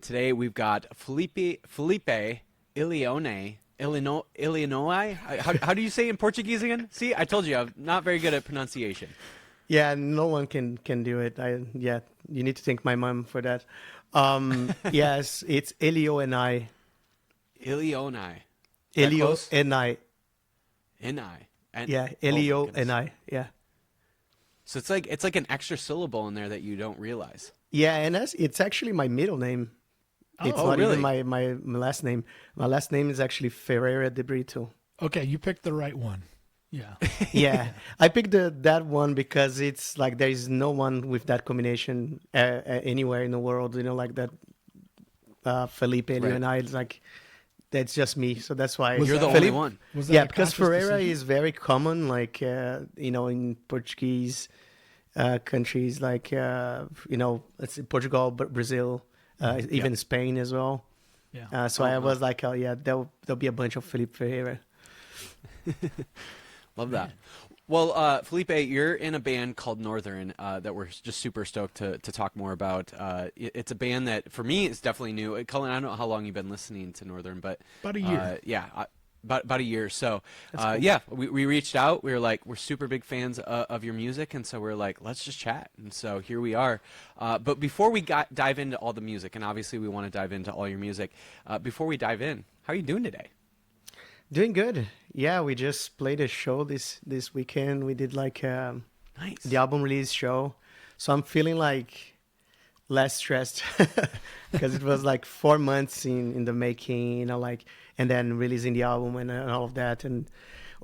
Today we've got Felipe Illinois. How do you say it in Portuguese again? See, I told you I'm not very good at pronunciation. Yeah, no one can do it. You need to thank my mom for that. Yes, it's Illinois. Illinois. Illinois. N-I. Yeah, Oh my goodness. Illinois. Yeah. So it's like an extra syllable in there that you don't realize. Yeah, and it's actually my middle name. It's Oh, not really? even my last name. My last name is actually Ferreira de Brito. Okay, you picked the right one. Yeah. Yeah, I picked that one because it's like there is no one with that combination anywhere in the world. You know, like that Felipe Illinois. It's like that's just me. So that's why You're the that- only one. Was that Yeah, a because conscious Ferreira decision? is very common, like, in Portuguese countries, like, let's say Portugal, Brazil, even Spain as well. Yeah. So I was like, oh, yeah, there'll be a bunch of Felipe Ferreira. Love that. Well, Felipe, you're in a band called Nrthrn that we're just super stoked to talk more about. It's a band that, for me, is definitely new. Cullen, I don't know how long you've been listening to Nrthrn, but About a year. about a year. So, Cool. yeah, we reached out. We were like, we're super big fans of your music, and so we're like, let's just chat. And so here we are. But before we dive into all the music, and obviously we want to dive into all your music, before we dive in, how are you doing today? Doing good. Yeah, we just played a show this weekend. We did like Nice. the album release show. So I'm feeling like less stressed because it was like 4 months in the making, and then releasing the album and all of that, and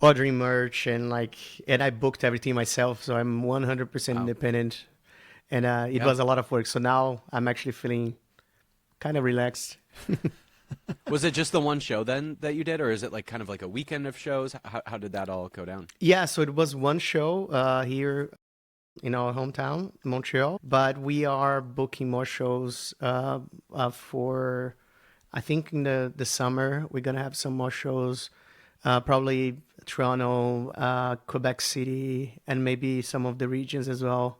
ordering merch, and I booked everything myself. So I'm 100% Wow. independent, and it was a lot of work. So now I'm actually feeling kind of relaxed. Was it just the one show then that you did, or is it like kind of like a weekend of shows? How did that all go down? Yeah, so it was one show here in our hometown, Montreal, but we are booking more shows for, I think in the summer, we're going to have some more shows, probably Toronto, Quebec City, and maybe some of the regions as well.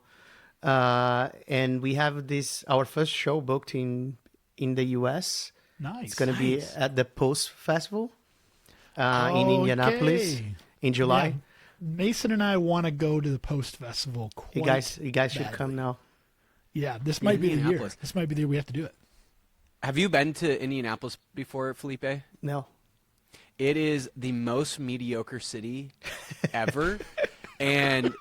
And we have our first show booked in the US. Nice. It's going to be Nice. at the Post Festival in Indianapolis Okay. in July. Yeah, Mason and I want to go to the Post Festival. You guys should badly. come now. Yeah, this might be the year. Indianapolis. This might be the year we have to do it. Have you been to Indianapolis before, Felipe? No. It is the most mediocre city ever, and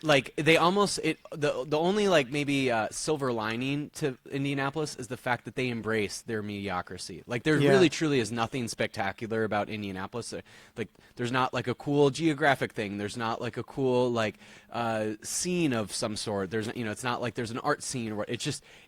like they almost the only like maybe silver lining to Indianapolis is the fact that they embrace their mediocrity. Like there Yeah. really truly is nothing spectacular about Indianapolis. Like there's not like a cool geographic thing. There's not like a cool like scene of some sort. There's it's not like there's an art scene or what.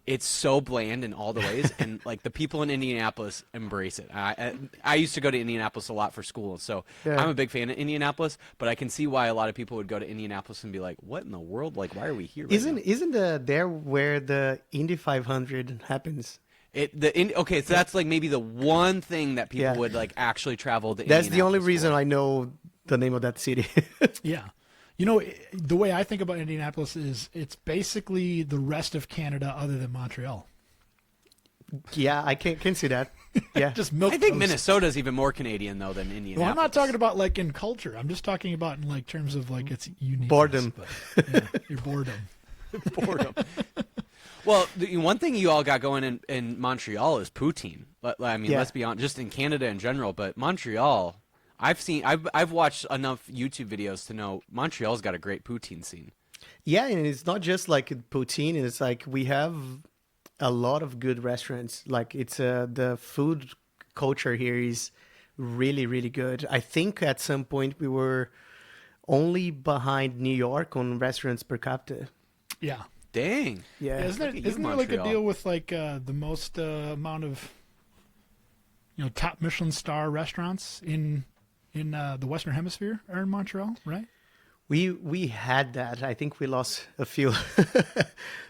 It's so bland in all the ways, and like the people in Indianapolis embrace it. I used to go to Indianapolis a lot for school, so Yeah. I'm a big fan of Indianapolis. But I can see why a lot of people would go to Indianapolis and be like, "What in the world? Like, why are we here?" Right now? Isn't there where the Indy 500 happens? Okay, so that's like maybe the one thing that people Yeah. would like actually travel to. That's the only Indianapolis reason for. I know the name of that city. Yeah. The way I think about Indianapolis is it's basically the rest of Canada other than Montreal. Yeah, I can see that. Yeah. Just milk. I think Minnesota's even more Canadian though than Indianapolis. Well, I'm not talking about like in culture. I'm just talking about in like terms of like its uniqueness. Boredom. But, yeah, your boredom. boredom. Well, the one thing you all got going in Montreal is poutine. I mean, Yeah. let's be honest, just in Canada in general, but Montreal, I've watched enough YouTube videos to know Montreal's got a great poutine scene. Yeah, and it's not just like poutine. It's like we have a lot of good restaurants. Like it's the food culture here is really, really good. I think at some point we were only behind New York on restaurants per capita. Yeah. Dang. Yeah. Isn't Look at you, there like a Montreal. deal with like the most amount of top Michelin star restaurants in the Western Hemisphere are in Montreal, right? We had that. I think we lost a few,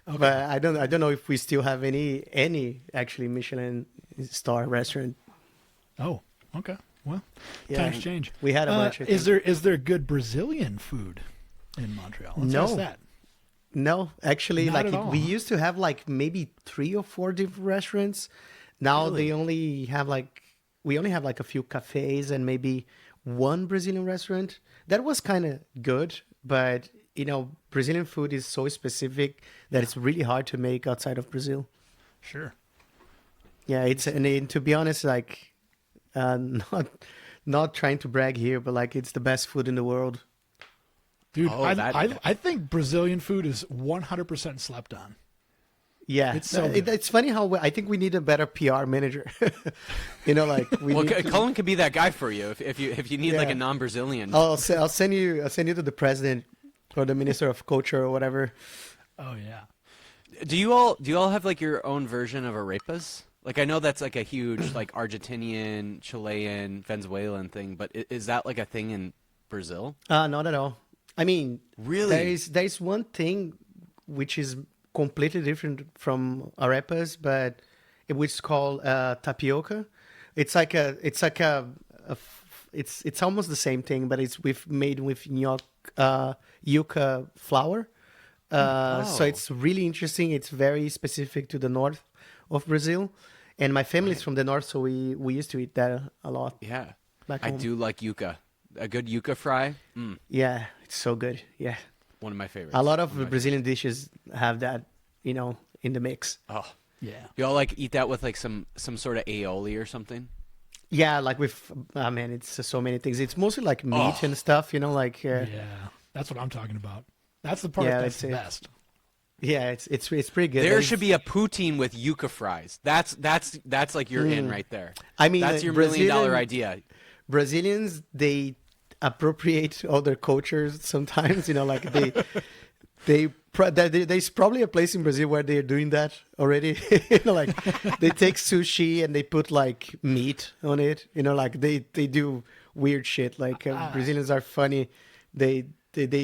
but I don't know if we still have any actually Michelin star restaurant. Oh, okay. Well, Yeah. times change. We had a bunch. I think. Is there good Brazilian food in Montreal? Let's No. ask that. No, actually, Not like at all, we huh? used to have like maybe 3 or 4 different restaurants. Now Really? they only have like we only have like a few cafes and maybe one Brazilian restaurant. That was kind of good, but Brazilian food is so specific that it's really hard to make outside of Brazil. Sure. Yeah, and to be honest, like not not trying to brag here, but like it's the best food in the world. Dude, Oh, I think Brazilian food is 100% slept on. Yeah, It's so good. it's funny how I think we need a better PR manager. Like we Well, need to, Cullen could be that guy for you if you need like Yeah. a non-Brazilian. I'll send you to the president or the minister of culture or whatever. Oh yeah. Do you all have like your own version of arepas? Like I know that's like a huge like Argentinian, Chilean, Venezuelan thing, but is that like a thing in Brazil? Not at all. I mean, Really? there is one thing which is completely different from arepas, but which is called tapioca. It's almost the same thing, but it's made with yuca flour. So Oh. it's really interesting. It's very specific to the north of Brazil, and my family's from the north, so we used to eat that a lot Yeah. back I home. do like yuca. A good yuca fry. Yeah, it's so good. Yeah, One of my favorites. a lot of One my Brazilian dishes have that, in the mix. favorites. Oh. Yeah. Y'all like eat that with like some sort of aioli or something? Yeah, like with, man, it's so many things. It's mostly like meat and stuff, like, Yeah. That's what I'm talking about. That's the part Yeah, that's the that's it. best. yeah, it's pretty good. There should be a poutine with yuca fries. That's like you're in right there. I mean, That's your Brazilian- $1 million idea. Brazilians, they appropriate other cultures sometimes, like there's probably a place in Brazil where they're doing that already. Like they take sushi and they put like meat on it. Like they do weird shit. Like Brazilians are funny. They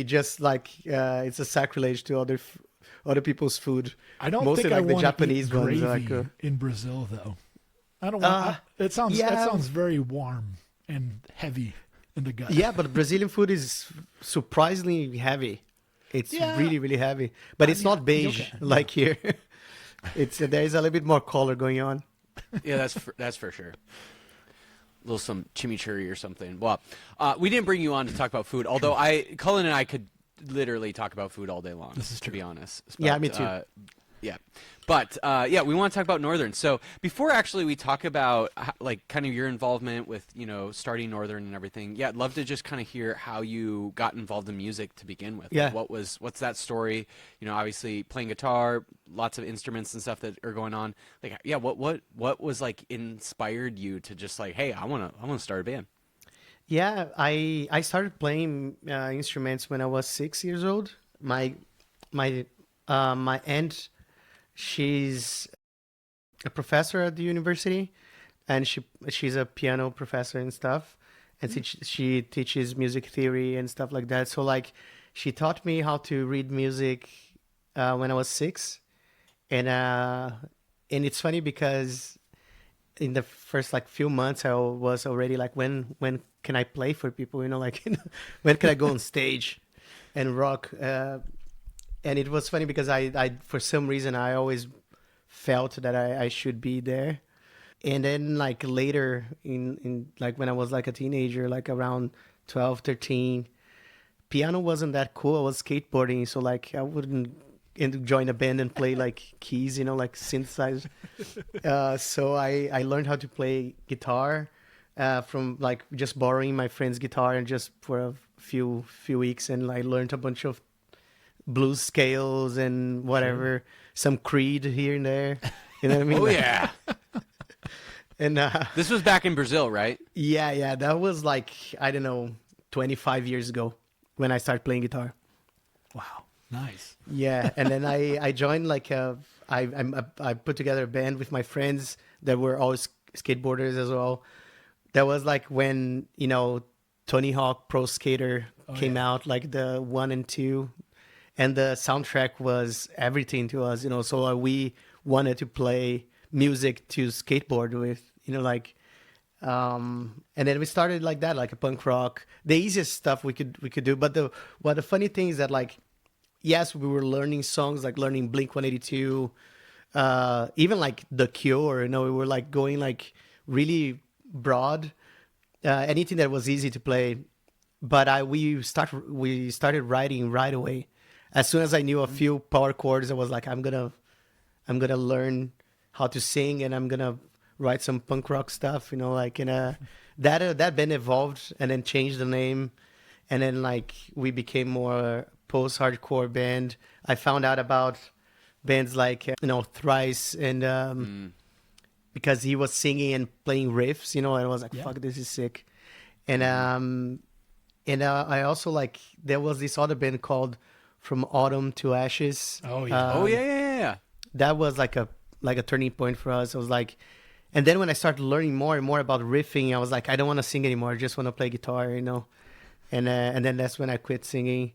just like it's a sacrilege to other people's food. I don't Mostly think like I the want Japanese to eat ones. gravy Like in Brazil though. I don't want. That yeah. sounds very warm and heavy in the gut. yeah, but Brazilian food is surprisingly heavy. It's Yeah. really, really heavy, but it's not beige okay. like here. There is a little bit more color going on. Yeah, that's for sure. A little some chimichurri or something. Well, we didn't bring you on to talk about food, although Cullen and I could literally talk about food all day long. This is to true. be honest. Yeah, But, me too. Yeah, but we want to talk about Nrthrn. So before actually we talk about like kind of your involvement with starting Nrthrn and everything. Yeah, I'd love to just kind of hear how you got involved in music to begin with. Yeah. Like, what's that story? Obviously playing guitar, lots of instruments and stuff that are going on. Like, yeah, what was like inspired you to just like, hey, I want to start a band. Yeah, I started playing instruments when I was 6 years old. My aunt, she's a professor at the university, and she's a piano professor and stuff, and she teaches music theory and stuff like that. So like, she taught me how to read music when I was 6, and it's funny because in the first like few months I was already like, when can I play for people? Like when can I go on stage and rock? And it was funny because I for some reason I always felt that I should be there. And then like later in like when I was like a teenager, like around 12, 13, piano wasn't that cool. I was skateboarding, so like I wouldn't join a band and play like keys, like synthesizer. So I learned how to play guitar from like just borrowing my friend's guitar and just for a few weeks, and I learned a bunch of blues scales and whatever, some Creed here and there. You know what I mean? Oh yeah. And This was back in Brazil, right? yeah, that was like, I don't know, 25 years ago when I started playing guitar. Wow. Nice. Yeah, and then I joined like I put together a band with my friends that were all skateboarders as well. That was like when Tony Hawk Pro Skater came out, like the 1 and 2, and the soundtrack was everything to us. So we wanted to play music to skateboard with. And then we started like that, like a punk rock, the easiest stuff we could do. But the funny thing is that like yes, we were learning songs, like learning Blink-182, even like The Cure. We were like going like really broad, anything that was easy to play. But we started writing right away. As soon as I knew a few power chords, I was like, I'm gonna learn how to sing, and I'm gonna write some punk rock stuff. That band evolved and then changed the name, and then like we became more post-hardcore band. I found out about bands like Thrice, and because he was singing and playing riffs, and I was like, fuck, this is sick. And I also like, there was this other band called From Autumn to Ashes. Oh yeah. Yeah. That was like a turning point for us. I was like, and then when I started learning more and more about riffing, I was like, I don't want to sing anymore. I just want to play guitar, And then that's when I quit singing,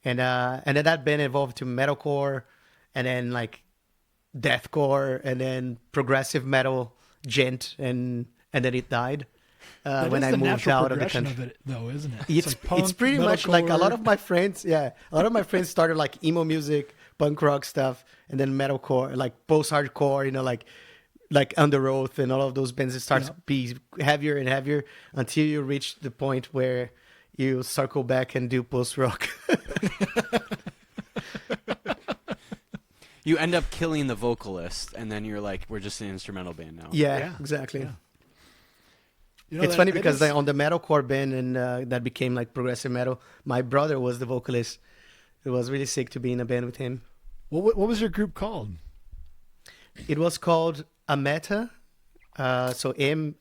and then that band evolved to metalcore, and then like deathcore, and then progressive metal, gent, and then it died. When I moved out of the country, of it, though, isn't it? It's like punk, it's pretty much like a lot metalcore. of my friends. Yeah, a lot of my friends started like emo music, punk rock stuff, and then metalcore, like post-hardcore. Like Under Oath and all of those bands. It starts to be heavier and heavier until you reach the point where you circle back and do post-rock. You end up killing the vocalist, and then you're like, we're just an instrumental band now. Yeah, exactly. Yeah. It's funny because on the metalcore band, and that became like progressive metal, my brother was the vocalist. It was really sick to be in a band with him. What was your group called? It was called Ameta, so Ameta.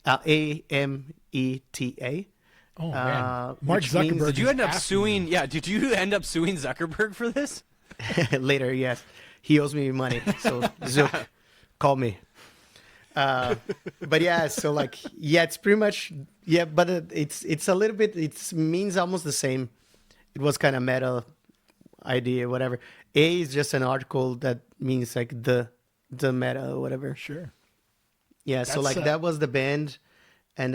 Oh man, Mark which means- Zuckerberg. Did you is end up after suing? you. Yeah. Did you end up suing Zuckerberg for this? Later, yes. He owes me money, so Zook, call me. But yeah, so like, yeah, it's pretty much, yeah, but it's a little bit, it means almost the same. It was kind of meta idea, whatever. A is just an article that means like the meta or whatever. Sure. Yeah, so That's, like that was the band, and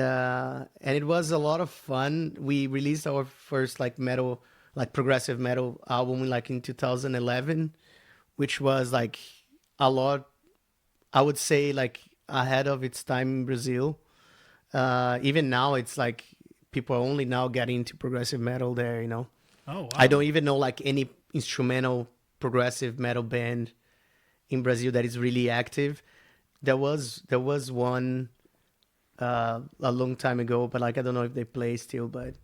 it was a lot of fun. We released our first like metal, like progressive metal album like in 2011, which was like a lot, I would say, like ahead of its time in Brazil. Even now, it's like people are only now getting into progressive metal there. Oh wow. I don't even know like any instrumental progressive metal band in Brazil that is really active. There was one a long time ago, but like I don't know if they play still. But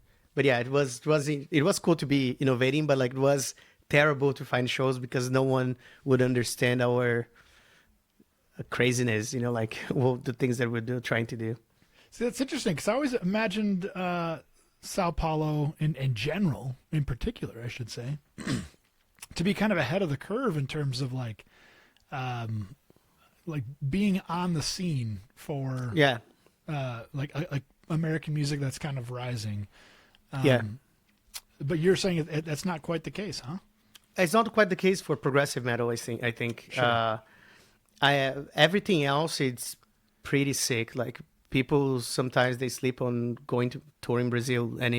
yeah, it was cool to be innovating, but like it was terrible to find shows because no one would understand our craziness. Like the things that we're trying to do. See, that's interesting because I always imagined Sao Paulo in general, in particular, I should say, to be kind of ahead of the curve in terms of like being on the scene for like American music that's kind of rising. But you're saying that's not quite the case, huh? It's not quite the case for progressive metal. I think. Sure. Everything else, it's pretty sick. Like people sometimes they sleep on going to tour in Brazil, and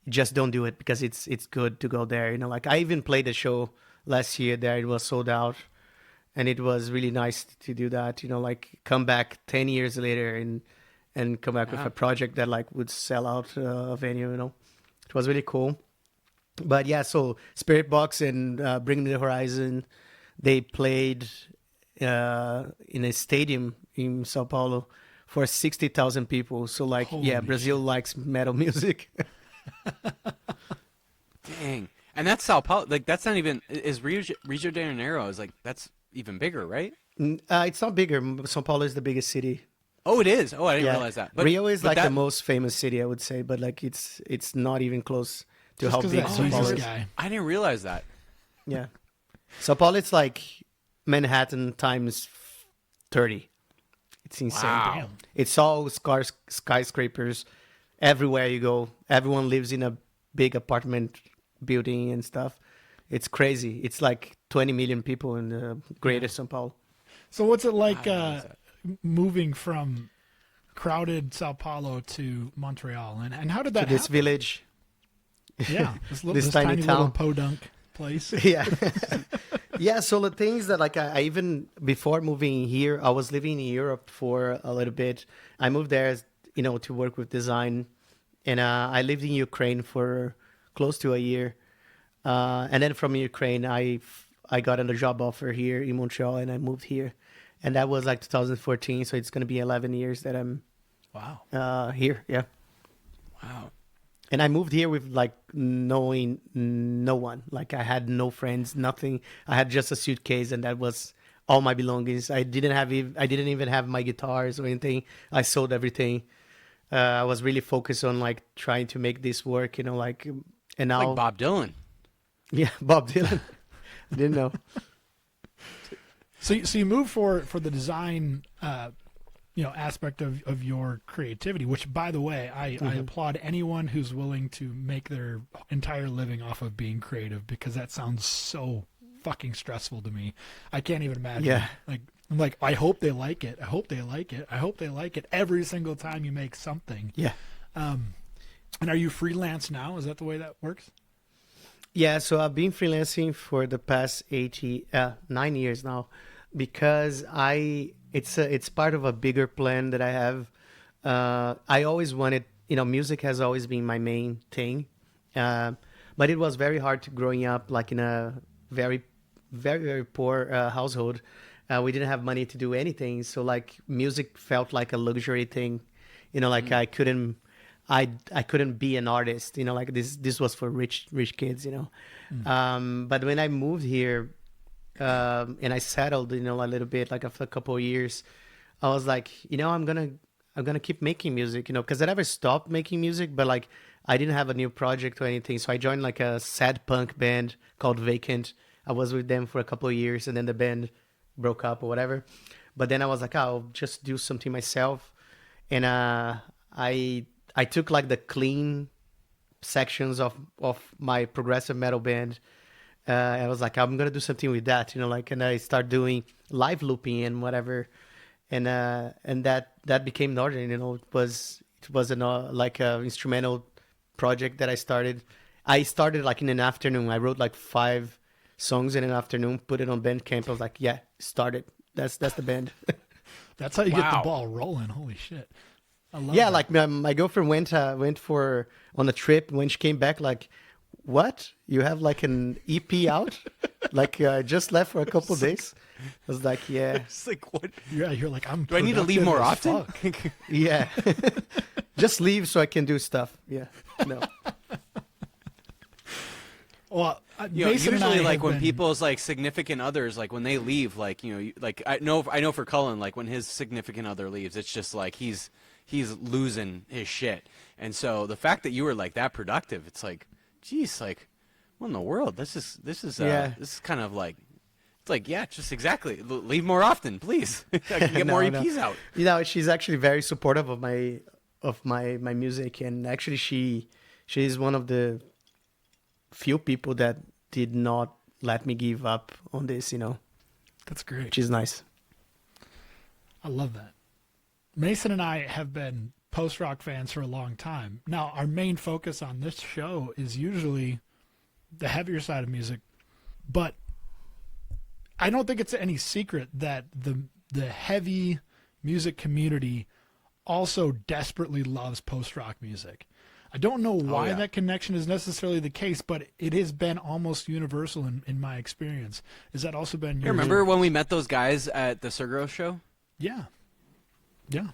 just don't do it because it's good to go there. Like I even played a show last year there. It was sold out, and it was really nice to do that. Like come back 10 years later and come back with a project that like would sell out a venue. It was really cool. But yeah, so Spirit Box and Bring Me the Horizon, they played in a stadium in Sao Paulo for 60,000 people. So like, Holy Brazil likes metal music. Dang. And that's Sao Paulo. Like that's not even is Rio de Janeiro is like that's even bigger, right? It's not bigger. Sao Paulo is the biggest city. Oh, it is. Oh, I didn't realize that. But, Rio is but like that, the most famous city, I would say, but like it's not even close to Just how 'cause big that Sao Paulo Jesus is. guy. I didn't realize that. Yeah, Sao Paulo it's like Manhattan times 30. It's insane. Wow. Damn. It's all skyscrapers everywhere you go. Everyone lives in a big apartment building and stuff. It's crazy. It's like 20 million people in the greater Sao Paulo. So what's it like I didn't realize that. moving from crowded Sao Paulo to Montreal, and how did that To this happen? village. Yeah, this This tiny little town. podunk. place. Yeah. Yeah, so the things that like I even before moving here, I was living in Europe for a little bit. I moved there, to work with design, and I lived in Ukraine for close to a year. And then from Ukraine, I got a job offer here in Montreal, and I moved here, and that was like 2014. So it's gonna be 11 years that I'm Wow. here. Yeah. Wow. And I moved here with like knowing no one. Like I had no friends, nothing. I had just a suitcase, and that was all my belongings. I didn't even have my guitars or anything. I sold everything. I was really focused on like trying to make this work. Like and now Like Bob Dylan. yeah, Bob Dylan. I didn't know. So you move for the design aspect of your creativity, which by the way, I applaud anyone who's willing to make their entire living off of being creative, because that sounds so fucking stressful to me. I can't even imagine. Yeah. I'm like, I hope they like it. I hope they like it. I hope they like it every single time you make something. Yeah. And are you freelance now? Is that the way that works? Yeah, so I've been freelancing for the past 9 years now, because it's part of a bigger plan that I have. I always wanted, music has always been my main thing, but it was very hard to growing up like in a very, very, very poor household. We didn't have money to do anything, so like music felt like a luxury thing, like I couldn't be an artist, like this was for rich kids, but when I moved here, and I settled, a little bit, like after a couple of years, I was like, I'm gonna keep making music, because I never stopped making music, but like I didn't have a new project or anything, so I joined like a sad punk band called Vacant. I was with them for a couple of years, and then the band broke up or whatever. But then I was like, I'll just do something myself, and I took like the clean sections of my progressive metal band. I was like, I'm gonna do something with that, and I start doing live looping and whatever, and that became Nrthrn. It was like a instrumental project that I started. I started like in an afternoon. I wrote like 5 songs in an afternoon, put it on Bandcamp. I was like, yeah, start it. That's the band. That's how you get the Wow. ball rolling. Holy shit. I love Yeah, that. like my girlfriend went on a trip. When she came back, like, what? You have like an EP out? Like I just left for a couple days. I was like, yeah, It's like, what? You're like, I'm Do I need to leave productive more as often? fuck. yeah. Just leave so I can do stuff. Yeah, no. Well, You know, Mason and I usually, like have when been- people's like significant others, like when they leave, like like I know for Cullen, like when his significant other leaves, it's just like he's losing his shit. And so the fact that you were like that productive, it's like, geez, like what in the world? This is Yeah. this is kind of like, it's like, yeah, just exactly. Leave more often, please. I can get more No, no. EPs out. She's actually very supportive of my music, and actually she's one of the few people that did not let me give up on this, That's great. which is nice. I love that. Mason and I have been post-rock fans for a long time. Now, our main focus on this show is usually the heavier side of music, but I don't think it's any secret that the heavy music community also desperately loves post-rock music. I don't know why yeah. that connection is necessarily the case, but it has been almost universal in my experience. Has that also been You your... remember when we met those guys at the Surgro show? Yeah. Yeah.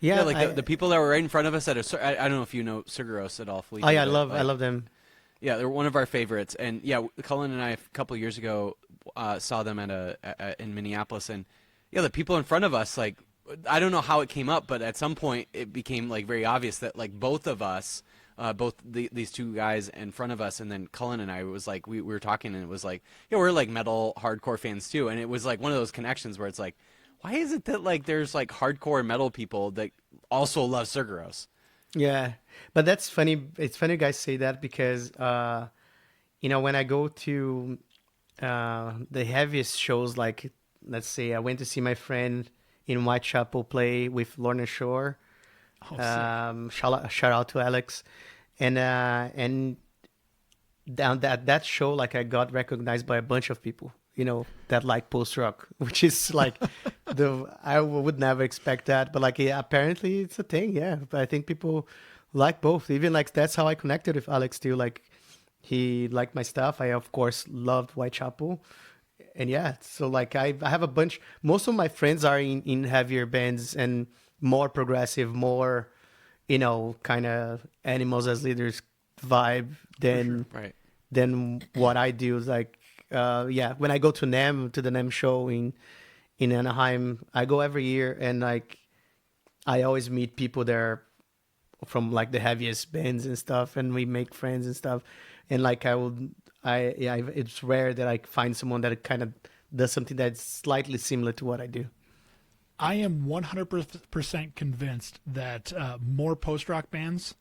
Yeah, like the people that were right in front of us at I don't know if you know Surgros at all, Felipe. oh yeah, I but, love like, them. Yeah, they're one of our favorites, and yeah, Cullen and I a couple years ago saw them in Minneapolis, and yeah, the people in front of us, like, I don't know how it came up, but at some point it became like very obvious that like both of us, these two guys in front of us, and then Cullen and I, it was like we were talking, and it was like, yeah, we're like metal hardcore fans too, and it was like one of those connections where it's like, why is it that like there's like hardcore metal people that also love Surgros? Yeah, but that's funny. It's funny you guys say that because, when I go to the heaviest shows, like let's say I went to see my friend in Whitechapel play with Lorna Shore. Oh, sick. Shout out to Alex, and down that show, like I got recognized by a bunch of people, that like post rock, which is like I would never expect that, but like yeah, apparently it's a thing. Yeah, but I think people like both. Even like that's how I connected with Alex too. Like he liked my stuff. I of course loved Whitechapel, and yeah, so like I have a bunch. Most of my friends are in heavier bands and more progressive, more kind of animals as leaders vibe than Right. than what I do. Like yeah, when I go to the NEM show in Anaheim, I go every year, and like I always meet people there from like the heaviest bands and stuff, and we make friends and stuff. And like it's rare that I find someone that kind of does something that's slightly similar to what I do. I am 100% convinced that more post-rock bands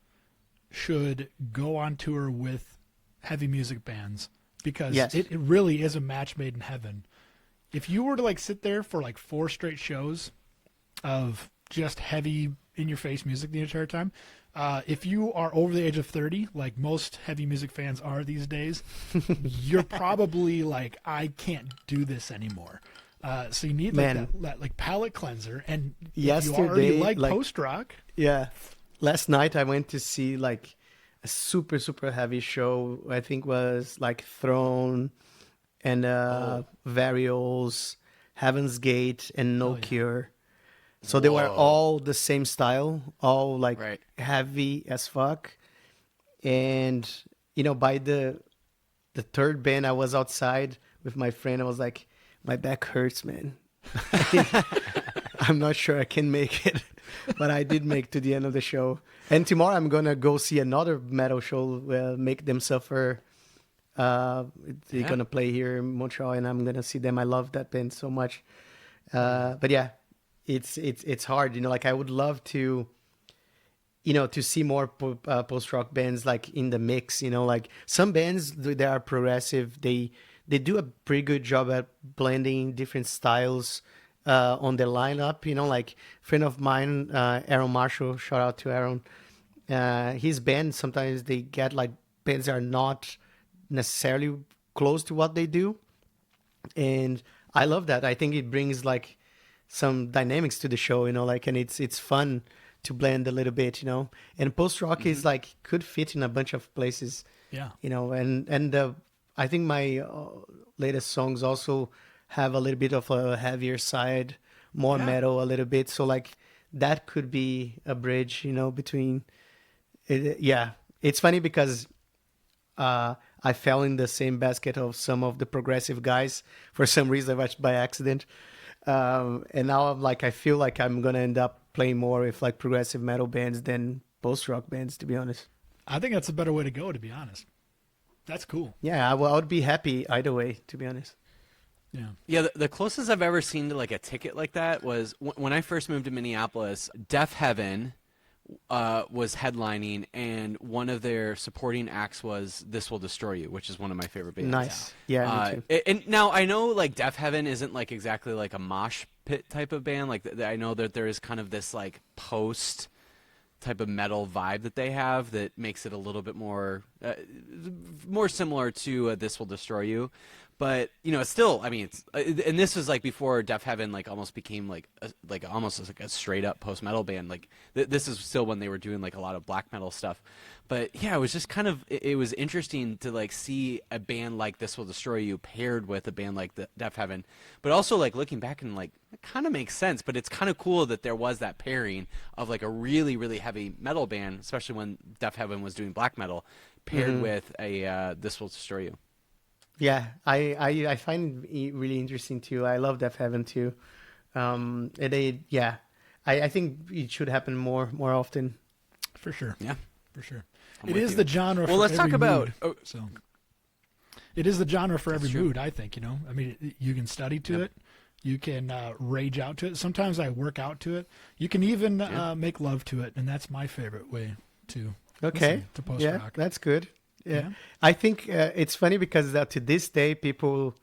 should go on tour with heavy music bands, because Yes. it really is a match made in heaven. If you were to like sit there for like 4 straight shows of just heavy in-your-face music the entire time, if you are over the age of 30, like most heavy music fans are these days, you're probably like, I can't do this anymore. So you need like that like palate cleanser, and if you already Yesterday, like like- post-rock, Yeah. Last night I went to see like a super, super heavy show. I think was like Throne and Varials, Heaven's Gate, and No Oh, yeah. Cure. So they were Whoa. all the same style, all like Right. heavy as fuck. And by the third band, I was outside with my friend. I was like, my back hurts, man. I'm not sure I can make it, but I did make to the end of the show. And tomorrow I'm gonna go see another metal show, Make Them Suffer. They're Yeah. gonna play here in Montreal, and I'm gonna see them. I love that band so much. But yeah, it's hard. Like I would love to, to see more post rock bands like in the mix. Like some bands they are progressive. They do a pretty good job at blending different styles on their lineup. Like a friend of mine, Aaron Marshall. Shout out to Aaron. His band sometimes they get like bands that are not necessarily close to what they do, and I love that. I think it brings like some dynamics to the show. Like, and it's fun to blend a little bit. And post rock is like could fit in a bunch of places. yeah. And I think my latest songs also have a little bit of a heavier side, more Yeah. metal a little bit. So like that could be a bridge, between. Yeah, it's funny because I fell in the same basket of some of the progressive guys for some reason, much by accident. And now I'm like, I feel like I'm gonna end up playing more with like progressive metal bands than post rock bands, to be honest. I think that's a better way to go, to be honest. That's cool. Yeah, I would be happy either way, to be honest. Yeah. Yeah, the closest I've ever seen to like a ticket like that was when I first moved to Minneapolis. Deaf Heaven was headlining, and one of their supporting acts was This Will Destroy You, which is one of my favorite bands. Nice. Yeah, me too. And now I know like Deaf Heaven isn't like exactly like a mosh pit type of band. Like I know that there is kind of this like post type of metal vibe that they have that makes it a little bit more similar to This Will Destroy You. But it's still. I mean, it's and this was like before Deaf Heaven like almost became like almost like a straight up post metal band. Like this is still when they were doing like a lot of black metal stuff. But yeah, it was just kind of it was interesting to like see a band like This Will Destroy You paired with a band like the Deaf Heaven. But also like looking back and like it kind of makes sense. But it's kind of cool that there was that pairing of like a really really heavy metal band, especially when Deaf Heaven was doing black metal, paired with a This Will Destroy You. Yeah, I find it really interesting too. I love Deaf Heaven too. And I think it should happen more often. For sure. Yeah. For sure. I'm It with is you. the genre for Well, let's talk every about. mood. Oh, So it is the genre for That's every true. mood, I think, I mean, you can study to Yep. it. You can rage out to it. Sometimes I work out to it. You can even make love to it, and that's my favorite way to Okay. listen to post Yeah, rock. that's good. Yeah. Yeah. I think it's funny because to this day people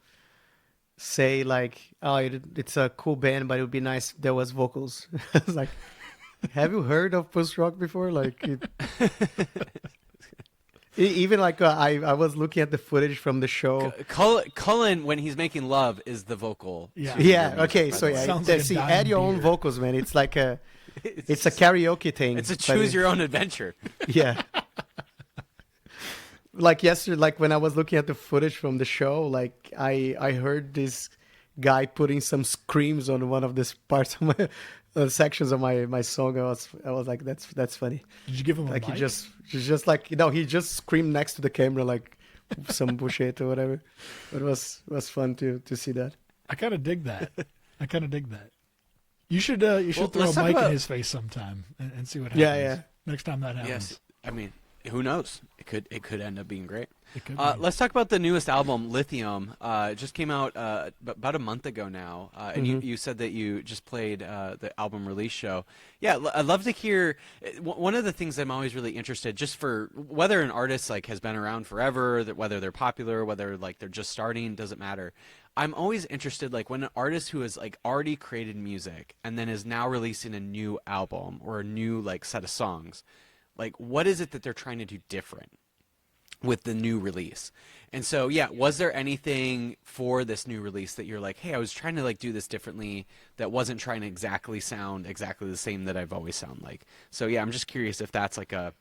say like, oh, it's a cool band, but it would be nice if there was vocals. It's like, have you heard of post rock before? Like, Even like I was looking at the footage from the show. Cullen, when he's making love, is the vocal. Yeah. to your Yeah. music, Okay. by So the way. yeah, Sounds like a see, dying add your own beer. vocals, man. It's like it's a karaoke thing. It's a but choose your own adventure. Yeah. Like yesterday, like when I was looking at the footage from the show, like I heard this guy putting some screams on one of these parts of my sections of my song. I was like, that's funny. Did you give him a Like he mic? just like he just screamed next to the camera like some bullshit or whatever. It was fun to see that. I kind of dig that. You should Well, throw let's a talk mic in about- his face sometime and see what happens. Yeah. Next time that happens. Yes, I mean, who knows? It could end up being great. It could be. Let's talk about the newest album, Lithium. It just came out about a month ago now, and you said that you just played the album release show. Yeah, I'd love to hear. One of the things I'm always really interested, just for whether an artist like has been around forever, that whether they're popular, whether like they're just starting, doesn't matter. I'm always interested, like when an artist who has like already created music and then is now releasing a new album or a new like set of songs, like what is it that they're trying to do different with the new release? And so, yeah, was there anything for this new release that you're like, hey, I was trying to like do this differently, that wasn't trying to exactly sound exactly the same that I've always sound like? So yeah, I'm just curious if that's like if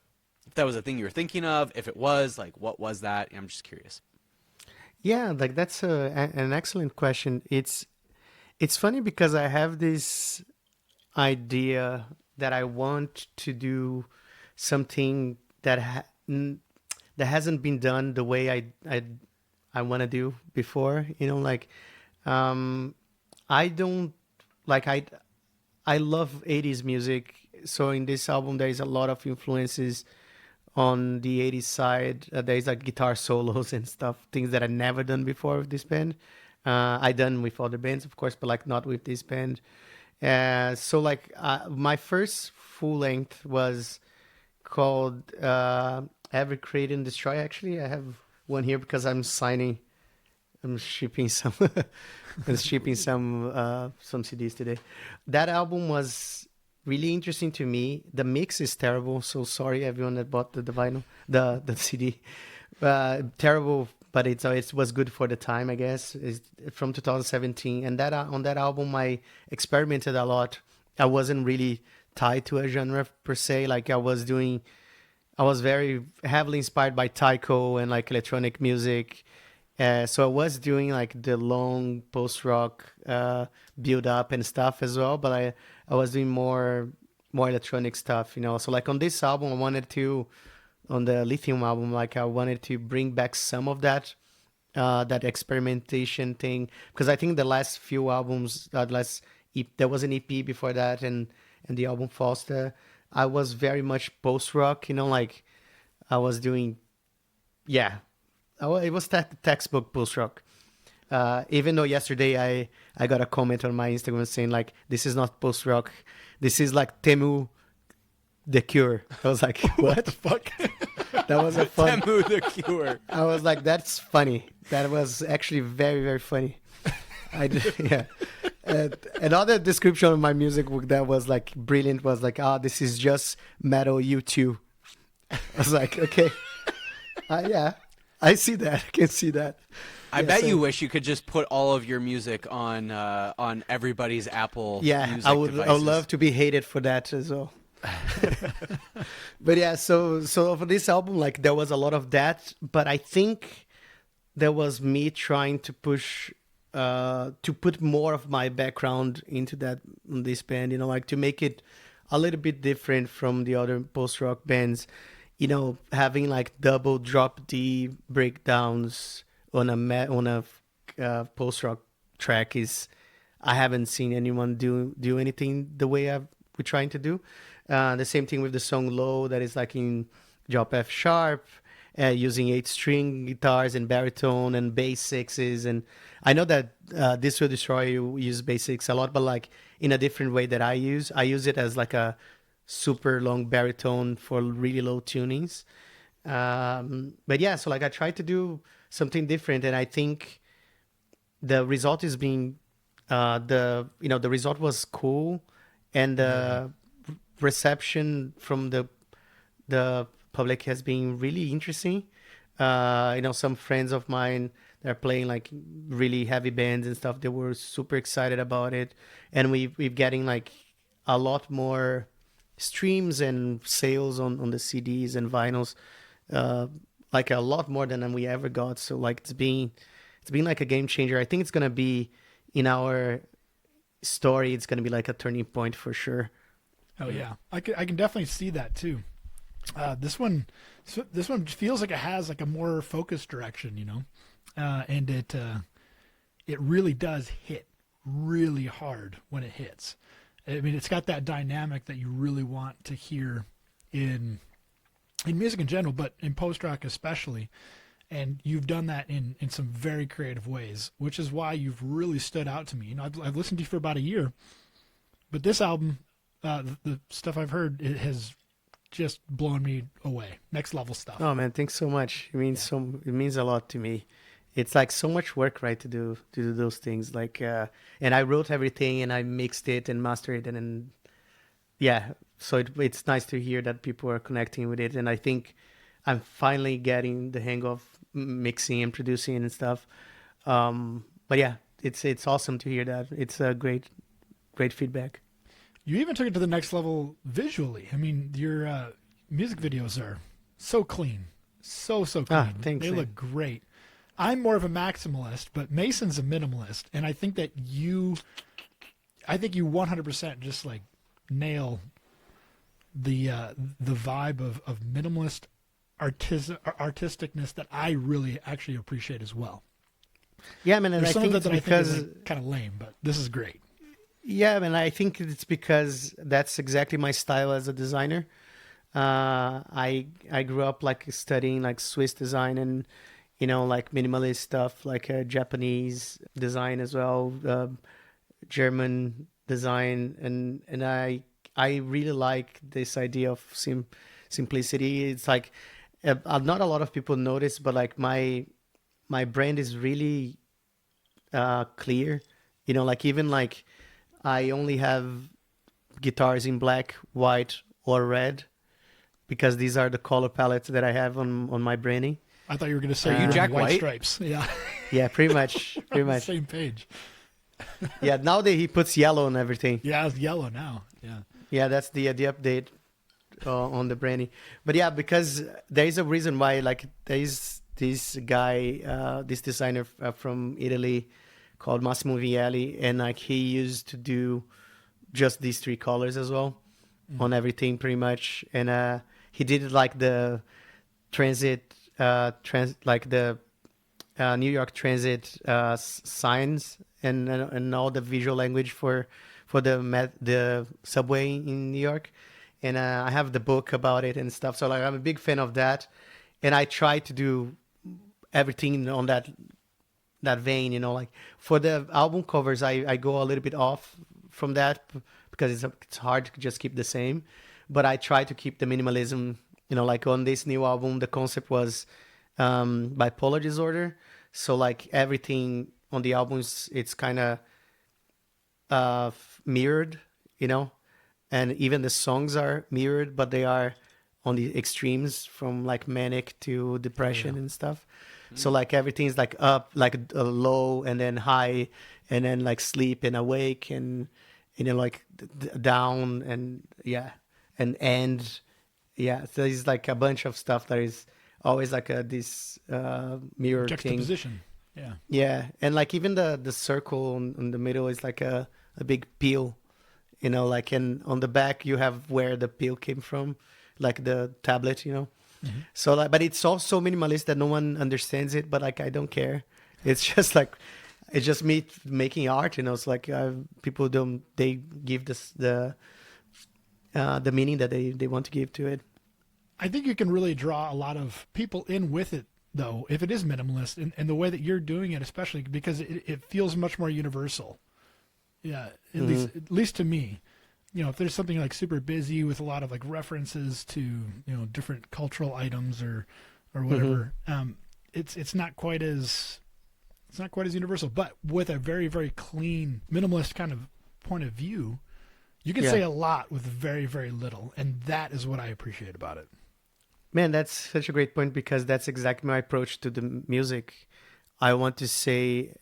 that was a thing you were thinking of, if it was, like what was that? I'm just curious. Yeah, like that's an excellent question. It's funny because I have this idea that I want to do something that that hasn't been done the way I want to do before. Like I don't like I love 80s music. So in this album there is a lot of influences on the 80s side. There's like guitar solos and stuff, things that I never done before with this band. I done with other bands, of course, but like not with this band. So like my first full length was called Ever Create and Destroy. Actually, I have one here because I'm shipping some some CDs today. That album was really interesting to me. The mix is terrible, so sorry everyone that bought the vinyl, the CD. Terrible, but it was good for the time, I guess. It's from 2017, and that on that album I experimented a lot. I wasn't really tied to a genre per se. Like I was very heavily inspired by taiko and like electronic music. So I was doing like the long post-rock build up and stuff as well, but I was doing more electronic stuff, So like on this album, on the Lithium album, like I wanted to bring back some of that experimentation thing, because I think the last few albums, there was an EP before that, and the album Foster, I was very much post-rock, like I was doing, yeah. It was textbook post-rock. Even though yesterday I got a comment on my Instagram saying like, this is not post-rock, this is like Temu The Cure. I was like, what the fuck? That was a fun. Temu The Cure. I was like, that's funny. That was actually very, very funny. Yeah. Another description of my music that was like brilliant was like, this is just metal U2. I was like, okay. Yeah. I see that. I can see that. I bet you wish you could just put all of your music on everybody's Apple. Yeah, music I would devices. love to be hated for that as well. But yeah, so for this album, like there was a lot of that, but I think there was me trying to push to put more of my background into this band, like to make it a little bit different from the other post-rock bands. Having like double drop D breakdowns on a post-rock track I haven't seen anyone do anything the way we're trying to do. The same thing with the song Low, that is like in drop F sharp, using 8-string guitars and baritone and bass sixes. And I know that This Will Destroy You use bass six a lot, but like in a different way that I use it as like a super long baritone for really low tunings. But yeah, so like I tried to do something different, and I think the result is being the result was cool, and the reception from the public has been really interesting. Some friends of mine, they're playing like really heavy bands and stuff. They were super excited about it, and we've getting like a lot more streams and sales on the CDs and vinyls, like a lot more than we ever got. So like it's been like a game changer. I think it's gonna be in our story. It's gonna be like a turning point for sure. Oh yeah, I can definitely see that too. This one feels like it has like a more focused direction, and it really does hit really hard when it hits. I mean, it's got that dynamic that you really want to hear in music in general, but in post rock especially. And you've done that in some very creative ways, which is why you've really stood out to me. I've listened to you for about a year, but this album, the stuff I've heard, it has just blown me away. Next level stuff. Oh man, thanks so much. It means a lot to me. It's like so much work, right, to do those things. Like, and I wrote everything and I mixed it and mastered it, and then, yeah. So it's nice to hear that people are connecting with it, and I think I'm finally getting the hang of mixing and producing and stuff. But yeah, it's awesome to hear that. It's a great feedback. You even took it to the next level visually. I mean, your music videos are so clean, so clean. Thanks. They look great. I'm more of a maximalist, but Mason's a minimalist, and I think that you 100% just like nail the vibe of minimalist artisticness that I really actually appreciate as well. Yeah, man, and There's I some think of it it's that I because think is kind of lame, but this is great. yeah, man, I think it's because that's exactly my style as a designer. I grew up like studying like Swiss design and like minimalist stuff, like Japanese design as well, German design, and I really like this idea of simplicity. It's like not a lot of people notice, but like my brand is really clear. Like even like I only have guitars in black, white, or red because these are the color palettes that I have on my branding. I thought you were going to say you Jack white White? stripes. Yeah, Yeah, pretty much. same page. Yeah, now that he puts yellow on everything. Yeah, it's yellow now. Yeah. Yeah, that's the update on the branding. But yeah, because there is a reason why, like, there is this guy, this designer from Italy called Massimo Vialli, and like he used to do just these three colors as well on everything pretty much. And he did like the transit, like the New York Transit signs and all the visual language for the subway in New York. And I have the book about it and stuff. So like I'm a big fan of that, and I try to do everything on that vein. Like for the album covers, I go a little bit off from that because it's hard to just keep the same. But I try to keep the minimalism. Like on this new album, the concept was bipolar disorder. So like everything on the albums, it's kind of mirrored, and even the songs are mirrored, but they are on the extremes from like manic to depression and stuff. So like everything's like up, like a low, and then high, and then like sleep and awake, and like down, and and end. Yeah, so there's like a bunch of stuff that is always like this mirror thing. Juxtaposition. Yeah. Yeah, and like even the circle in the middle is like a big peel, like, and on the back you have where the peel came from, like the tablet, So like, but it's also minimalist that no one understands it, but like I don't care. It's just like, it's just me making art, It's like people they give this the meaning that they want to give to it. I think you can really draw a lot of people in with it, though, if it is minimalist, and the way that you're doing it, especially because it feels much more universal. Yeah, at least to me. If there's something like super busy with a lot of like references to different cultural items or whatever, it's not quite as universal. But with a very, very clean minimalist kind of point of view, you can say a lot with very, very little, and that is what I appreciate about it. Man, that's such a great point because that's exactly my approach to the music. I want to say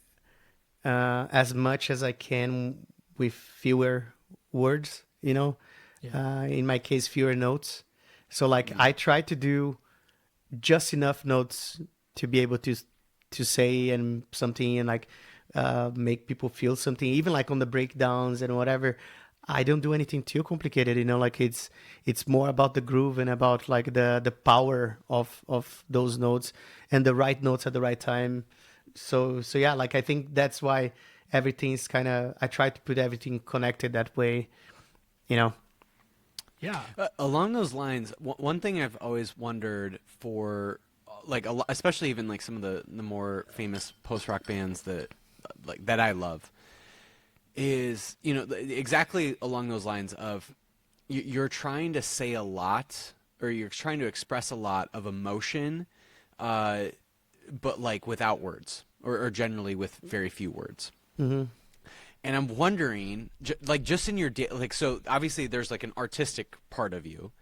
as much as I can with fewer words, Yeah. in my case, fewer notes. So like Mm. I try to do just enough notes to be able to say and something and like make people feel something, even like on the breakdowns and whatever. I don't do anything too complicated, like it's more about the groove and about like the power of those notes and the right notes at the right time. So yeah, like I think that's why everything's kind of, I try to put everything connected that way, you know. Yeah. Along those lines, one thing I've always wondered for, like, especially even like some of the more famous post rock bands that I love, is exactly along those lines of you're trying to say a lot, or you're trying to express a lot of emotion, uh, but like without words, or generally with very few words. Hmm. And I'm wondering, like, just in your like, so obviously there's like an artistic part of you,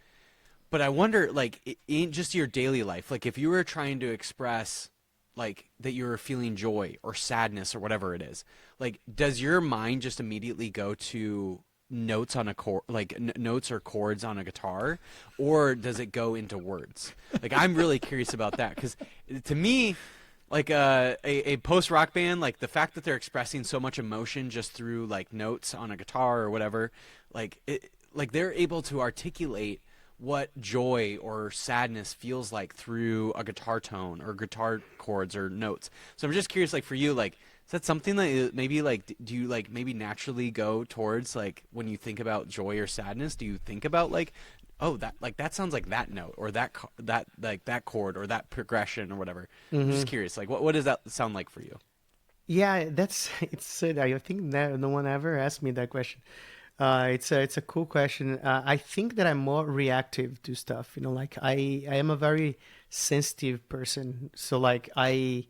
but I wonder, like, in just your daily life, like, if you were trying to express, like, that you were feeling joy or sadness or whatever it is, like, does your mind just immediately go to notes on a chord, like notes or chords on a guitar, or does it go into words? Like, I'm really curious about that because to me, like a post rock band, like the fact that they're expressing so much emotion just through like notes on a guitar or whatever, like they're able to articulate what joy or sadness feels like through a guitar tone or guitar chords or notes. So I'm just curious, like for you, like is that something that maybe like do you like maybe naturally go towards, like when you think about joy or sadness, do you think about like, oh, that like that sounds like that note or that like that chord or that progression or whatever. I'm Hmm. just curious, like what does that sound like for you? Yeah, that's it's. I think no one ever asked me that question. It's a cool question. I think that I'm more reactive to stuff. Like I am a very sensitive person. So like I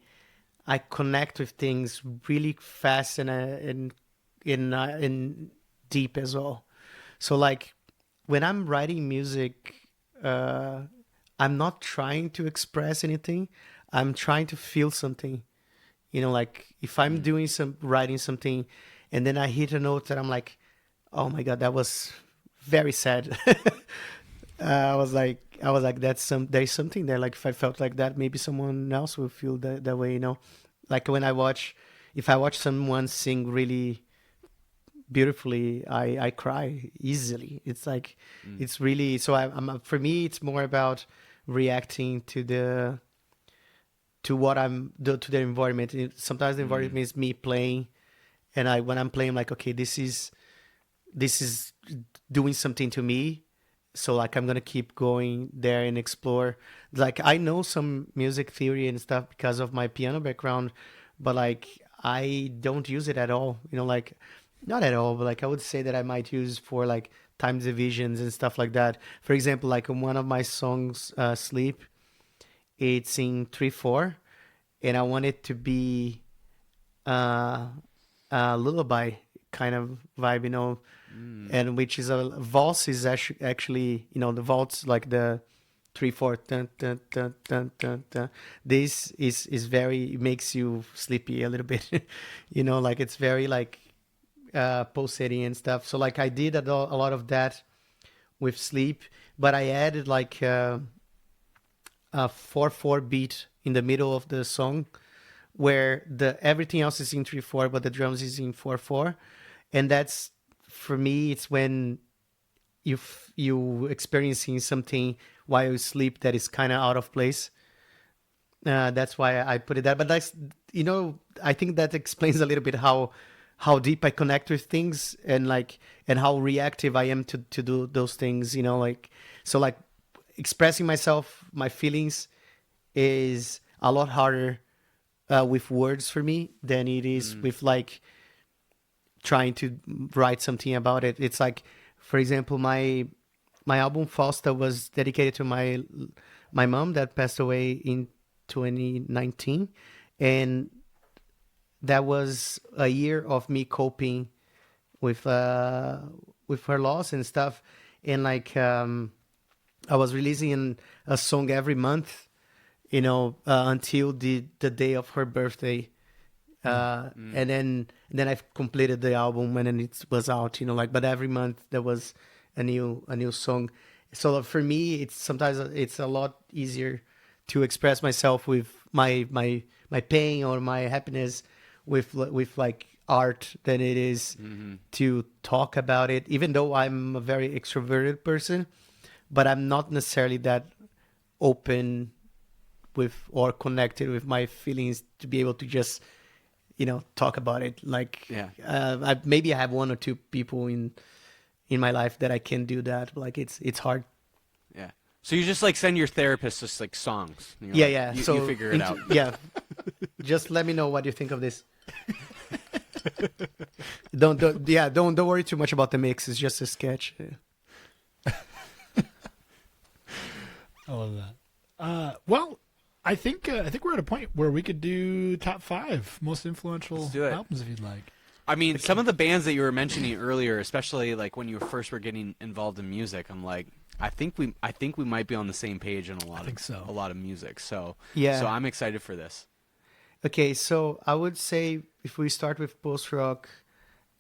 connect with things really fast and deep as well. So like when I'm writing music, uh, I'm not trying to express anything. I'm trying to feel something. Like if I'm Mm. doing some writing something, and then I hit a note that I'm like, oh my god, that was very sad. I was like, there's something there. Like if I felt like that, maybe someone else will feel that way. Like when if I watch someone sing really beautifully, I cry easily. It's like, Mm. it's really, so I'm for me, it's more about reacting to what to the environment. Sometimes the Mm. environment is me playing, and when I'm playing, like, okay, this is doing something to me. So like I'm gonna keep going there and explore. Like I know some music theory and stuff because of my piano background, but like I don't use it at all. Like not at all, but like I would say that I might use for like time divisions and stuff like that. For example, like in one of my songs, "Sleep," it's in 3/4, and I want it to be uh, a lullaby kind of vibe. Mm. And which is a valse is actually, the valse, like the 3/4 dun, dun, dun, dun, dun, dun. This is very, it makes you sleepy a little bit. Like it's very like pulsating and stuff. So like I did a lot of that with "Sleep," but I added like a 4/4 beat in the middle of the song, where the everything else is in 3/4, but the drums is in 4/4. And that's, for me, it's when you experiencing something while you sleep that is kind of out of place. That's why I put it there. But I think that explains a little bit how deep I connect with things, and like, and how reactive I am to do those things. Like, so like expressing myself, my feelings, is a lot harder with words for me than it is Mm. with like trying to write something about it. It's like, for example, my album "Fausta" was dedicated to my mom that passed away in 2019, and that was a year of me coping with with her loss and stuff. And like I was releasing a song every month, until the day of her birthday. And then I've completed the album and then it was out, but every month there was a new song. So for me, sometimes it's a lot easier to express myself with my pain or my happiness with like art than it is to talk about it, even though I'm a very extroverted person, but I'm not necessarily that open with or connected with my feelings to be able to just talk about it. Like, maybe I have one or two people in my life that I can do that. Like, it's hard. Yeah. So you just like send your therapist just like songs. Yeah. You, so you figure it out. Yeah. Just let me know what you think of this. Don't worry too much about the mix. It's just a sketch. I love that. Well, I think we're at a point where we could do top 5 most influential albums if you'd like. I mean, some of the bands that you were mentioning earlier, especially like when you first were getting involved in music, I'm like, I think we might be on the same page on a lot of music. So yeah. So I'm excited for this. Okay, so I would say if we start with post rock,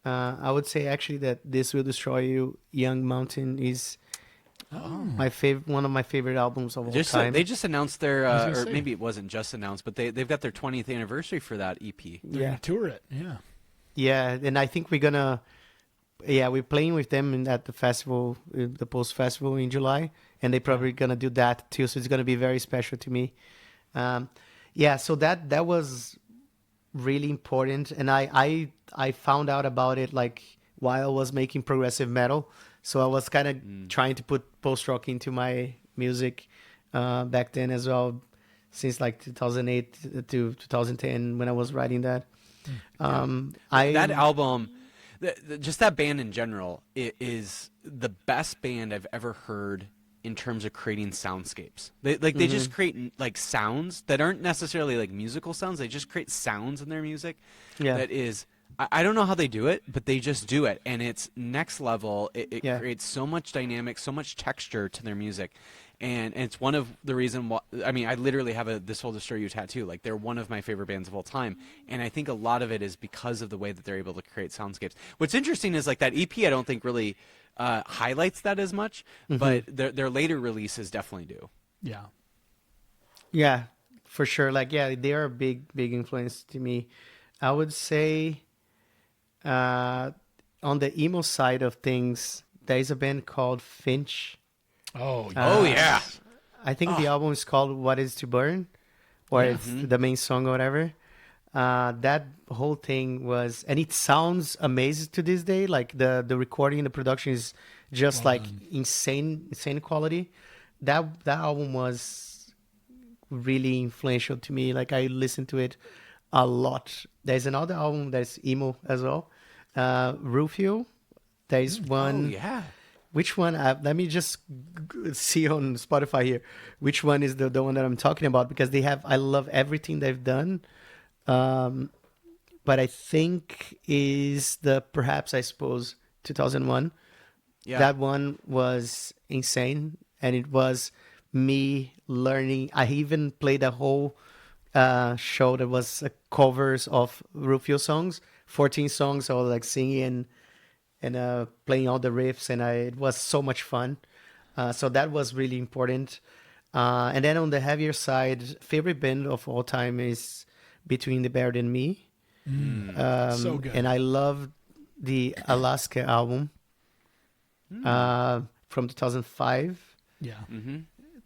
I would say actually that This Will Destroy You, Young Mountain is one of my favorite albums of all time. They just announced their, or maybe it wasn't just announced, but they've got their 20th anniversary for that EP. They're gonna tour it, yeah. Yeah, and I think we're playing with them at the festival, the Post Festival in July, and they're probably gonna do that too. So it's gonna be very special to me. So that was really important, and I found out about it like while I was making progressive metal. So I was kind of trying to put post rock into my music back then as well, since like 2008 to 2010 when I was writing that. That album, just that band in general, it is the best band I've ever heard in terms of creating soundscapes. They just create like sounds that aren't necessarily like musical sounds. They just create sounds in their music. Yeah. That is, I don't know how they do it, but they just do it, and it's next level. It creates so much dynamic, so much texture to their music, and it's one of the reason why. I mean, I literally have This Will Destroy You tattoo. Like, they're one of my favorite bands of all time, and I think a lot of it is because of the way that they're able to create soundscapes. What's interesting is like that EP. I don't think really highlights that as much, but their later releases definitely do. Yeah. Yeah, for sure. Like, they are a big influence to me. I would say. On the emo side of things, there is a band called Finch. Oh yeah. I think the album is called What Is to Burn, or it's the main song or whatever. That whole thing was, and it sounds amazing to this day. Like the recording, the production is just insane quality. That album was really influential to me. Like, I listened to it a lot. There's another album that's emo as well. Rufio. There's one. Oh, yeah. Which one? Let me just see on Spotify here. Which one is the one that I'm talking about? Because I love everything they've done. But I think is perhaps I suppose 2001. Yeah. That one was insane. And it was me learning. I even played a whole show that was covers of Rufio songs, 14 songs. So like singing and playing all the riffs, and it was so much fun. So that was really important. And then on the heavier side, favorite band of all time is Between the Buried and Me. So good. And I love the Alaska album from 2005. Yeah.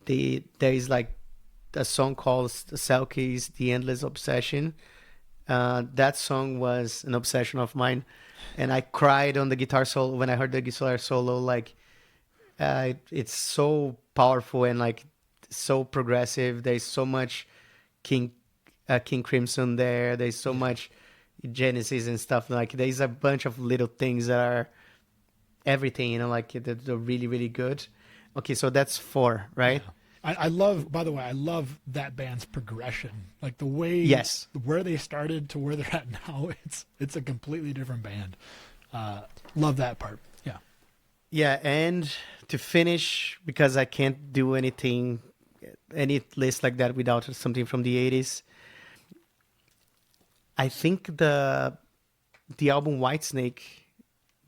There is like a song called Selkie's The Endless Obsession. That song was an obsession of mine, and I cried on the guitar solo when I heard the guitar solo. Like, it's so powerful and like so progressive. There's so much King Crimson there. There's so much Genesis and stuff. Like, there's a bunch of little things that are everything, like they're really, really good. Okay, so that's 4, right? Yeah. I love, by the way, I love that band's progression. Like the way, where they started to where they're at now, it's a completely different band. Love that part. Yeah. Yeah, and to finish, because I can't do any list like that without something from the 80s. I think the album Whitesnake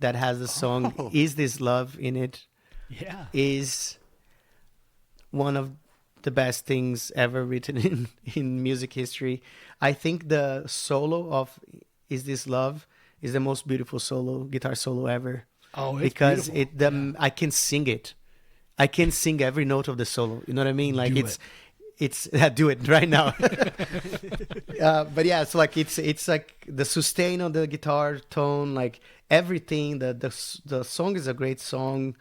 that has the song Oh. Is This Love in it Yeah. is one of the best things ever written in music history. I think the solo of Is This Love is the most beautiful guitar solo ever. Oh, it's because beautiful. I can sing it. I can sing every note of the solo. You know what I mean? Like Do it's do it right now. But yeah, it's like it's like the sustain on the guitar tone, like everything. The song is a great song,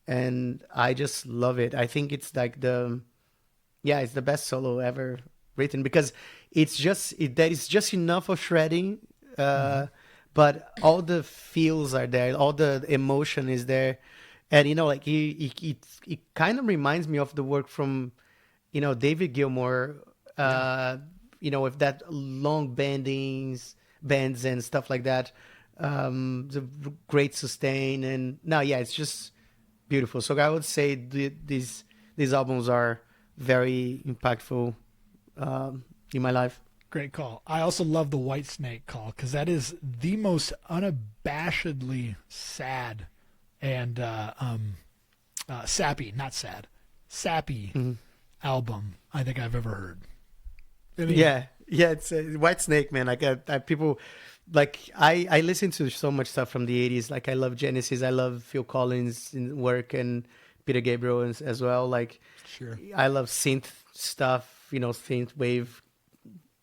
and I just love it. I think it's like it's the best solo ever written, because there is just enough of shredding, but all the feels are there, all the emotion is there, and like it kind of reminds me of the work from David Gilmour, with that long bends and stuff like that, the great sustain, and it's just beautiful. So I would say these albums are very impactful in my life. Great call. I also love the Whitesnake call, because that is the most unabashedly sad and sappy album I think I've ever heard. I mean, Yeah, it's Whitesnake, man. Like people, like I listen to so much stuff from the 80s. Like I love Genesis, I love Phil Collins' work, and Peter Gabriel as well. Like sure. I love synth stuff, synth wave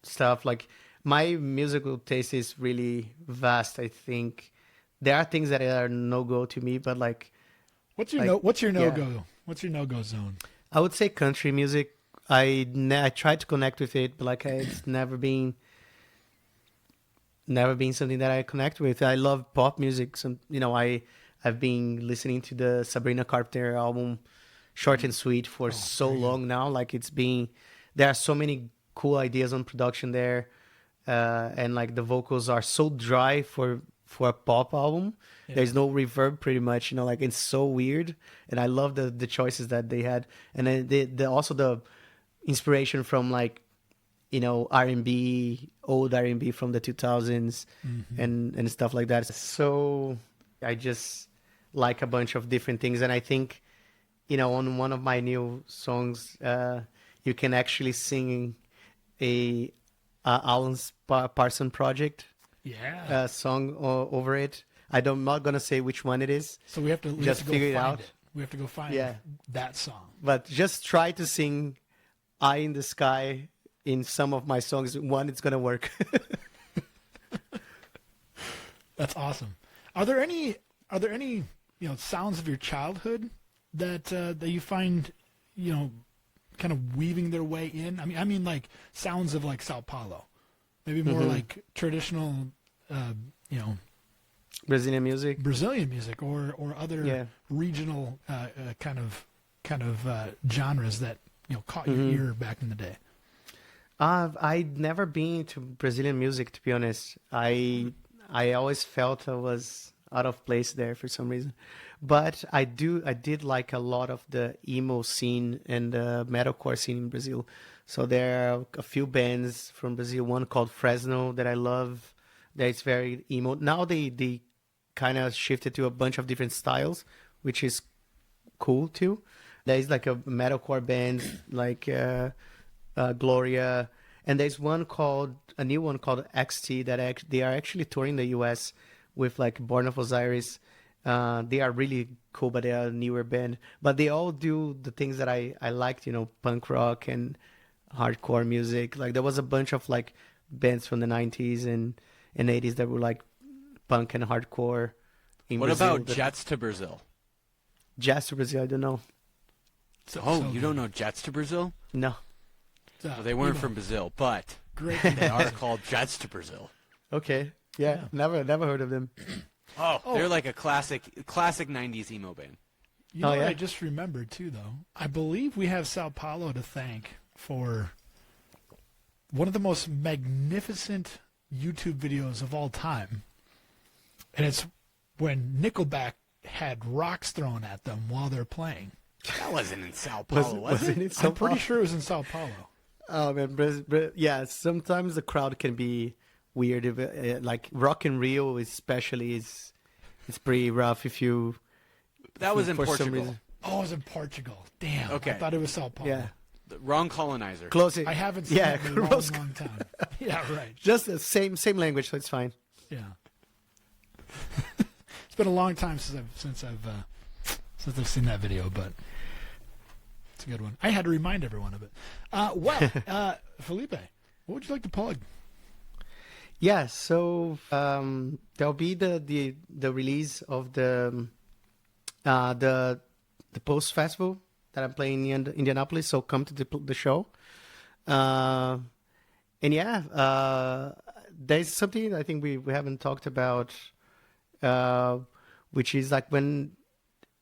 stuff. Like my musical taste is really vast. I think there are things that are no go to me, but like What's your no go? What's your no go zone? I would say country music. I tried to connect with it, but like it's never been something that I connect with. I love pop music. I've been listening to the Sabrina Carpenter album, Short and Sweet, for so long now. Like there are so many cool ideas on production there, and like the vocals are so dry for a pop album. Yeah. There's no reverb, pretty much. Like it's so weird, and I love the choices that they had, and then also the inspiration from like R&B, old R&B from the 2000s, and stuff like that. So I just like a bunch of different things, and I think on one of my new songs, you can actually sing a Alan Parsons Project song over it. I'm not gonna say which one it is. So we have to figure it out. We have to go find that song. But just try to sing "Eye in the Sky" in some of my songs. It's gonna work. That's awesome. Are there any sounds of your childhood that you find kind of weaving their way in? I mean like sounds of like Sao Paulo, maybe more like traditional Brazilian music or other regional kind of genres that caught your ear back in the day. I'd never been to Brazilian music, to be honest. I always felt I was out of place there for some reason, but I did like a lot of the emo scene and the metalcore scene in Brazil. So there are a few bands from Brazil. One called Fresno that I love. That's very emo. Now they kind of shifted to a bunch of different styles, which is cool too. There is like a metalcore band like Gloria, and there's a new one called XT that they are actually touring the US with like Born of Osiris. They are really cool, but they are a newer band. But they all do the things that I liked, punk rock and hardcore music. Like there was a bunch of like bands from the 90s and 80s that were like punk and hardcore in What Brazil. about Jets to Brazil? Jets to Brazil? I don't know. You don't know Jets to Brazil? No. Well, they weren't from Brazil, but Great. they are called Jets to Brazil. Okay. Yeah. Never heard of them. They're like a classic 90s emo band. You know what I just remembered too, though? I believe we have Sao Paulo to thank for one of the most magnificent YouTube videos of all time. And it's when Nickelback had rocks thrown at them while they're playing. That wasn't in Sao Paulo, was it? Wasn't it so I'm pretty sure it was in Sao Paulo. Oh man, yeah. Sometimes the crowd can be weird. Like Rock in Rio, especially, it's pretty rough. If you That was in for some Portugal. reason- Oh, it was in Portugal. Damn. Okay. I thought it was Sao Paulo. Yeah, The wrong colonizer. close it. I haven't seen Yeah, it in a long, close- long time. Yeah, right. Just the same language, so it's fine. Yeah. It's been a long time since I've seen that video, but it's a good one. I had to remind everyone of it. Felipe, what would you like to plug? Yeah, so there'll be the release of the post festival that I'm playing in Indianapolis. So come to the show, and yeah, there's something I think we haven't talked about, which is like when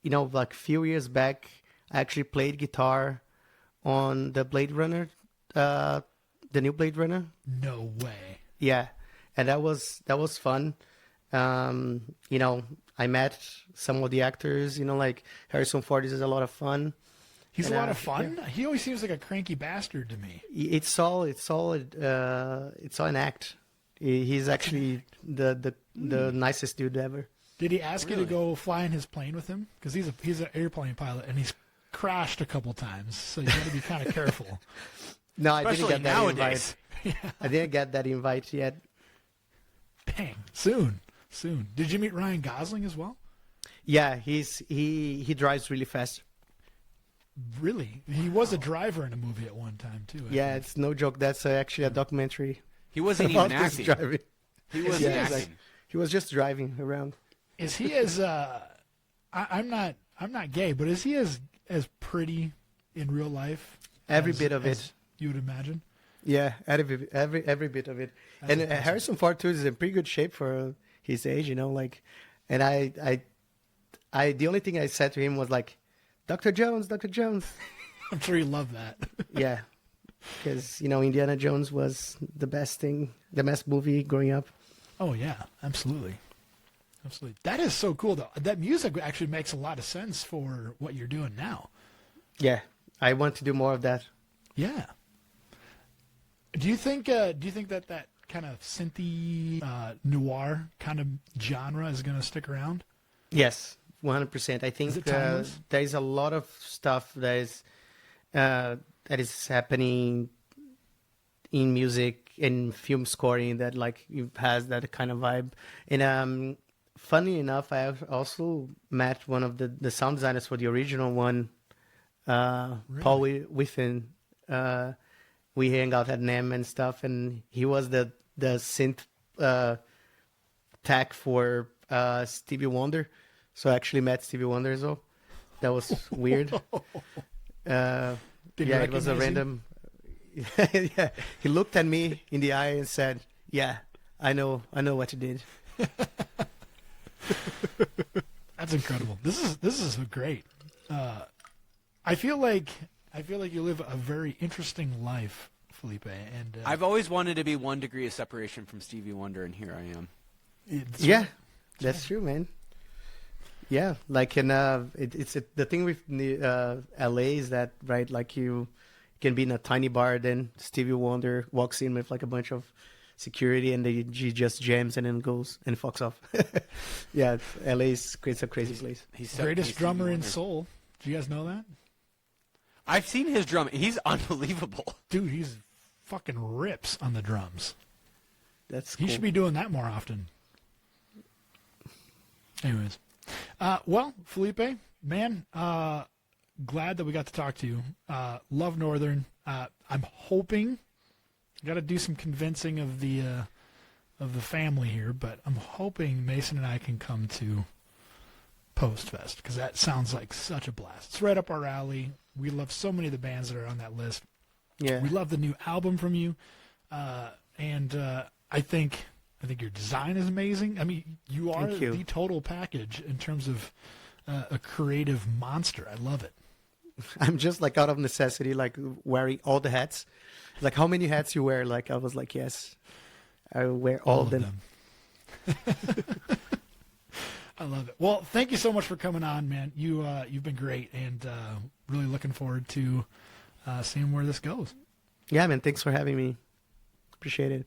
like a few years back I actually played guitar on the Blade Runner, the new Blade Runner. No way. Yeah, and that was fun. I met some of the actors. Like Harrison Ford is a lot of fun. He's And, a lot of fun. He always seems like a cranky bastard to me. It's all an act. He's actually the nicest dude ever. Did he ask you Really? to go fly in his plane with him? Because he's an airplane pilot and he's crashed a couple times, so you got to be kind of careful. No, I didn't Especially get that nowadays. invite. I didn't get that invite yet. Dang, soon. Did you meet Ryan Gosling as well? Yeah, he drives really fast. Really? He was a driver in a movie at one time too. I Yeah, think. it's no joke. That's actually a documentary He wasn't about even this acting. driving. He wasn't Yeah, acting. exactly. He was just driving around. Is he as I'm not gay, but is he as pretty in real life? Every as- bit of as it. You would imagine. Yeah, every bit of it. That's And impressive. Harrison Ford too is in pretty good shape for his age, like. And I the only thing I said to him was like, Dr. Jones. I'm sure you love that. Yeah, because Indiana Jones was the best movie growing up. Oh yeah, absolutely. That is so cool though. That music actually makes a lot of sense for what you're doing now. Yeah, I want to do more of that. Yeah. Do you think that kind of synthy noir kind of genre is going to stick around? Yes, 100%. I think it timeless? there is a lot of stuff that is happening in music and film scoring that like has that kind of vibe. And funny enough, I have also met one of the sound designers for the original one, Paul Within. We hang out at NAMM and stuff, and he was the synth tech for Stevie Wonder. So I actually met Stevie Wonder as well. That was weird. Did he Yeah, it was a recognize you? random. Yeah, he looked at me in the eye and said, "Yeah, I know what you did." That's incredible. This is great. I feel like you live a very interesting life, Felipe. And I've always wanted to be 1 degree of separation from Stevie Wonder, and here I am. Yeah, that's true, man. Yeah, like the thing with LA is that, right? Like you can be in a tiny bar, then Stevie Wonder walks in with like a bunch of security, and he just jams and then goes and fucks off. Yeah, LA is it's a crazy place. He's greatest Stevie drummer in Wonder. soul. Do you guys know that? I've seen his drum. He's unbelievable. Dude, he's fucking rips on the drums. That's He cool. should be doing that more often. Anyways. Well, Felipe, man, glad that we got to talk to you. Love Nrthrn. I'm hoping, got to do some convincing of the family here, but I'm hoping Mason and I can come to Post Fest because that sounds like such a blast. It's right up our alley. We love so many of the bands that are on that list. Yeah, We love the new album from you, and I think your design is amazing. I mean, you are Thank you. the total package in terms of a creative monster. I love it. I'm just like out of necessity, like wearing all the hats. Like, how many hats you wear? Like, I was like, yes, I wear all of them. I love it. Well, thank you so much for coming on, man. You've been great, and really looking forward to seeing where this goes. Yeah, man. Thanks for having me. Appreciate it.